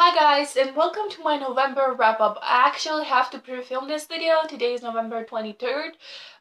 Hi guys, and welcome to my November wrap-up. I actually have to pre-film this video. Today is November 23rd,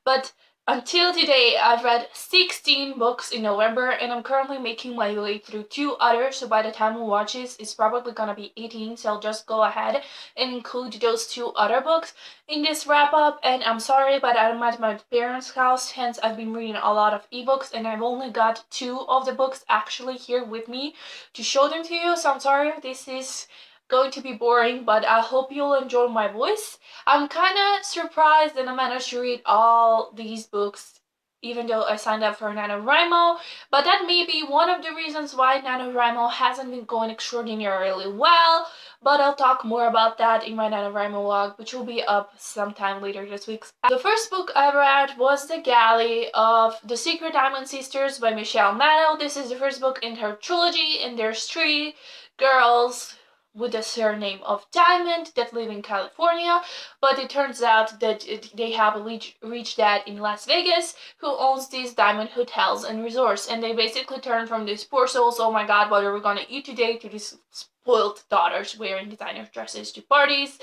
but until today I've read 16 books in November and I'm currently making my way through 2 others, so by the time we watch this it's probably gonna be 18, so I'll just go ahead and include those 2 other books in this wrap-up. And I'm sorry, but I'm at my parents' house, hence I've been reading a lot of ebooks and I've only got 2 of the books actually here with me to show them to you, so I'm sorry if this is going to be boring, but I hope you'll enjoy my voice. I'm kind of surprised that I managed to read all these books even though I signed up for NaNoWriMo, but that may be one of the reasons why NaNoWriMo hasn't been going extraordinarily well, but I'll talk more about that in my NaNoWriMo vlog, which will be up sometime later this week. The first book I read was The Galley of the Secret Diamond Sisters by Michelle Maddow. This is the first book in her trilogy, and there's 3 girls with the surname of Diamond that live in California, but it turns out that they have a rich dad in Las Vegas who owns these diamond hotels and resorts, and they basically turn from these poor souls, oh my god, what are we gonna eat today, to these spoiled daughters wearing designer dresses to parties.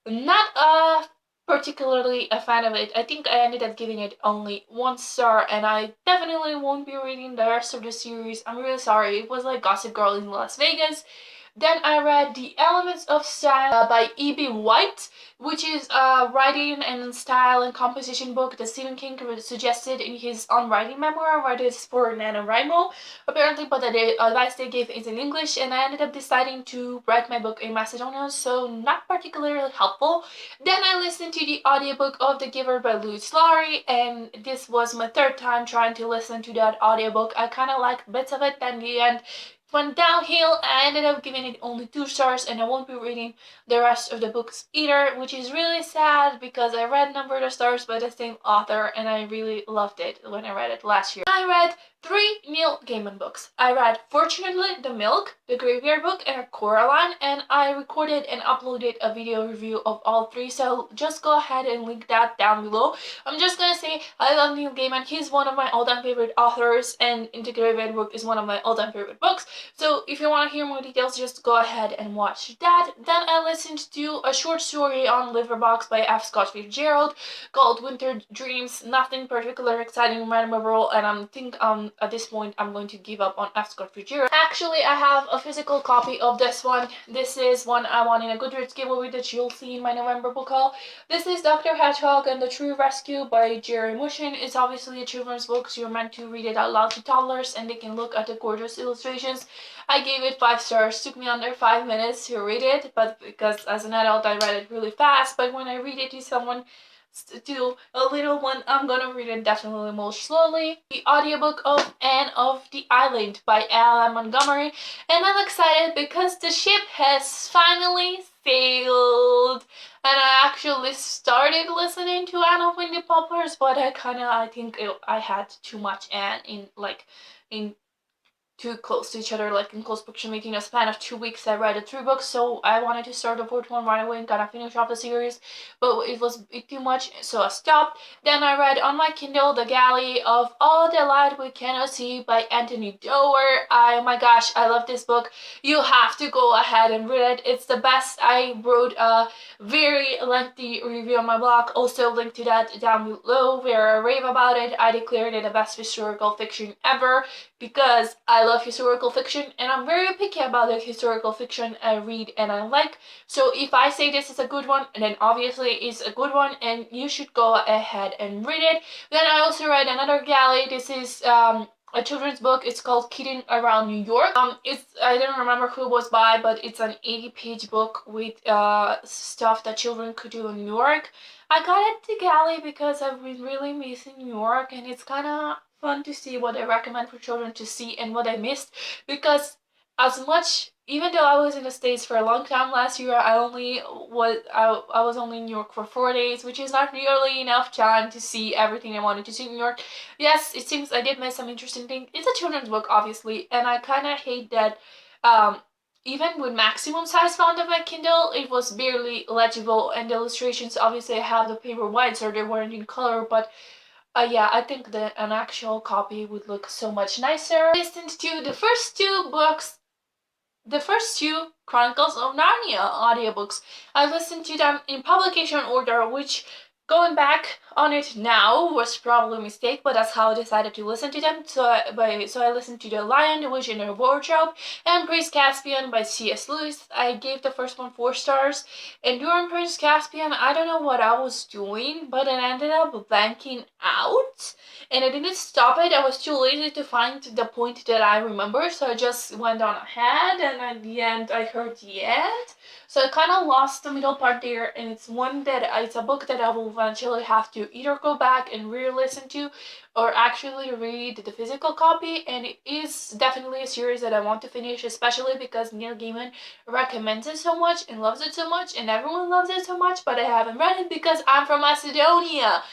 Not particularly a fan of it. I think I ended up giving it only 1 star, and I definitely won't be reading the rest of the series. I'm really sorry. It was like Gossip Girl in Las Vegas. Then I read The Elements of Style by E.B. White, which is a writing and style and composition book that Stephen King suggested in his own writing memoir, where this for NaNoWriMo, apparently, but the advice they gave is in English, and I ended up deciding to write my book in Macedonian, so not particularly helpful. Then I listened to the audiobook of The Giver by Louise Laurie, and this was my 3rd time trying to listen to that audiobook. I kind of liked bits of it, then the end went downhill. I ended up giving it only 2 stars, and I won't be reading the rest of the books either, which is really sad because I read Number of the Stars by the same author and I really loved it when I read it last year. I read 3 Neil Gaiman books. I read Fortunately The Milk, The Graveyard Book, and Coraline, and I recorded and uploaded a video review of all 3, so just go ahead and link that down below. I'm just gonna say I love Neil Gaiman. He's one of my all-time favorite authors, and The Graveyard Book is one of my all-time favorite books. So if you want to hear more details, just go ahead and watch that. Then I listened to a short story on Liverbox by F. Scott Fitzgerald called Winter Dreams. Nothing particularly exciting or memorable, and I think at this point I'm going to give up on F. Scott Fitzgerald. Actually, I have a physical copy of this one. This is one I won in a Goodreads giveaway that you'll see in my November book haul. This is Dr. Hedgehog and the True Rescue by Jerry Mushin. It's obviously a children's book, so you're meant to read it out loud to toddlers and they can look at the gorgeous illustrations. I gave it 5 stars. Took me under 5 minutes to read it, but because as an adult I read it really fast, but when I read it to someone, to a little one, I'm gonna read it definitely more slowly. The audiobook of Anne of the Island by L.M. Montgomery, and I'm excited because the ship has finally sailed. And I actually started listening to Anne of Windy Poplars, but I think I had too much Anne in too close to each other, like in close proximity. In a span of 2 weeks I read the 3 books, so I wanted to start the 4th one right away and kind of finish off the series, but it was too much, so I stopped. Then I read on my Kindle The Galley of All the Light We Cannot See by Anthony Doerr. Oh my gosh, I love this book. You have to go ahead and read it. It's the best. I wrote a very lengthy review on my blog, also linked to that down below, where I rave about it. I declared it the best historical fiction ever because I love historical fiction and I'm very picky about the historical fiction I read and I like. So if I say this is a good one, then obviously it's a good one and you should go ahead and read it. Then I also read another galley. This is a children's book. It's called Kidding Around New York. I don't remember who it was by, but it's an 80-page book with stuff that children could do in New York. I got it to galley because I've been really missing New York, and it's kind of fun to see what I recommend for children to see and what I missed, because as much, even though I was in the States for a long time last year, I was only in New York for 4 days, which is not nearly enough time to see everything I wanted to see in New York. Yes, it seems I did miss some interesting things. It's a children's book, obviously, and I kind of hate that even with maximum size font of my Kindle, it was barely legible, and the illustrations, obviously I have the paper white, so they weren't in color, but yeah, I think that an actual copy would look so much nicer. I listened to the first 2 books the first two Chronicles of Narnia audiobooks. I listened to them in publication order, which going back on it now was probably a mistake, but that's how I decided to listen to them. So I listened to The Lion, the Witch, and the Wardrobe and Prince Caspian by C.S. Lewis. I gave the first one 4 stars, and during Prince Caspian, I don't know what I was doing, but I ended up blanking out and I didn't stop it. I was too lazy to find the point that I remember, so I just went on ahead, and at the end I heard the end. So I kind of lost the middle part there, and it's a book that I will eventually have to either go back and re-listen to, or actually read the physical copy. And it is definitely a series that I want to finish, especially because Neil Gaiman recommends it so much and loves it so much, and everyone loves it so much. But I haven't read it because I'm from Macedonia.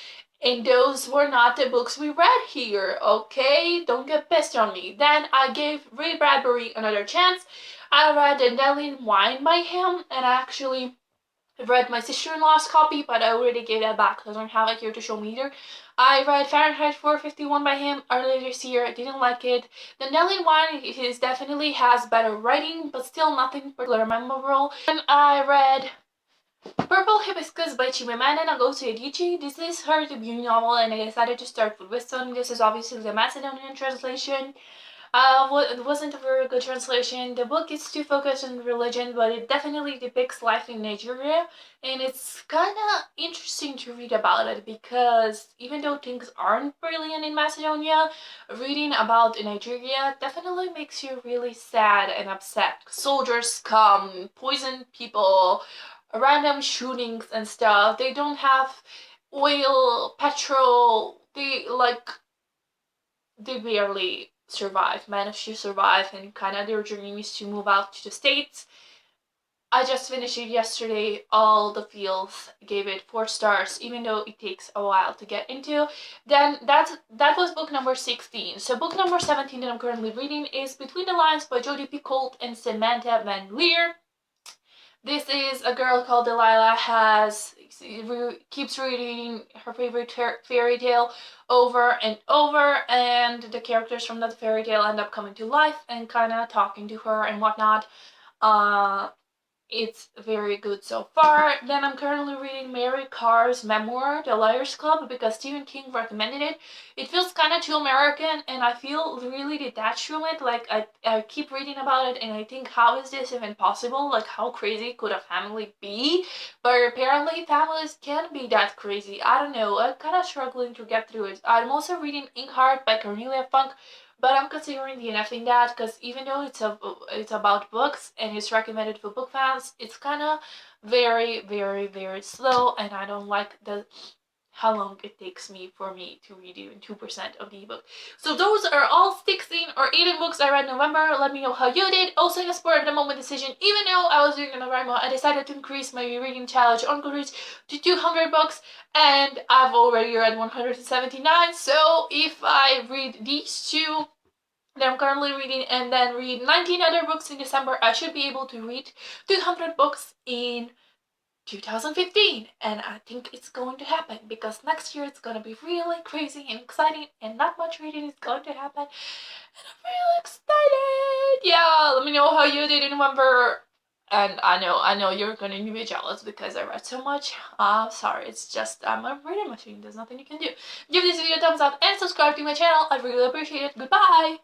And those were not the books we read here, okay? Don't get pissed on me. Then I gave Ray Bradbury another chance. I read The Dandelion Wine by him, and I actually read my sister-in-law's copy, but I already gave that back because I don't have it here to show me either. I read Fahrenheit 451 by him earlier this year. I didn't like it. The Dandelion Wine definitely has better writing, but still nothing particularly memorable. And I read Purple Hibiscus by Chimamanda Ngozi Adichie. This is her debut novel, and I decided to start with Wisdom. This is obviously the Macedonian translation. It wasn't a very good translation. The book is too focused on religion, but it definitely depicts life in Nigeria, and it's kind of interesting to read about it because even though things aren't brilliant in Macedonia, reading about Nigeria definitely makes you really sad and upset. Soldiers come, poison people, random shootings and stuff. They don't have oil, petrol. They barely survive, manage to survive, and kind of their dream is to move out to the States. I just finished it yesterday. All the feels gave it 4 stars, even though it takes a while to get into. Then that was book number 16. So book number 17 that I'm currently reading is Between the Lines by Jodi Picoult and Samantha Van Leer. This is a girl called Delilah keeps reading her favorite fairy tale over and over, and the characters from that fairy tale end up coming to life and kind of talking to her and whatnot. Uh, it's very good so far. Then I'm currently reading Mary Karr's memoir, The Liars Club, because Stephen King recommended it. It feels kind of too American, and I feel really detached from it. Like, I keep reading about it, and I think, how is this even possible? Like, how crazy could a family be? But apparently, families can be that crazy. I don't know. I'm kind of struggling to get through it. I'm also reading Inkheart by Cornelia Funk, but I'm considering DNFing that because even though it's about books and it's recommended for book fans, it's kind of very, very, very slow, and I don't like how long it takes for me to read even 2% of the ebook. So those are all 16 or 18 books I read in November. Let me know how you did. Also, in a spur of the moment decision, even though I was doing a November, I decided to increase my reading challenge on Goodreads to 200 books, and I've already read 179. So if I read these two that I'm currently reading and then read 19 other books in December, I should be able to read 200 books in 2015, and I think it's going to happen because next year it's going to be really crazy and exciting, and not much reading is going to happen, and I'm really excited. Yeah, let me know how you did in November. And I know you're gonna be jealous because I read so much. Sorry, it's just I'm a reading machine. There's nothing you can do. Give this video a thumbs up and subscribe to my channel. I really appreciate it. Goodbye.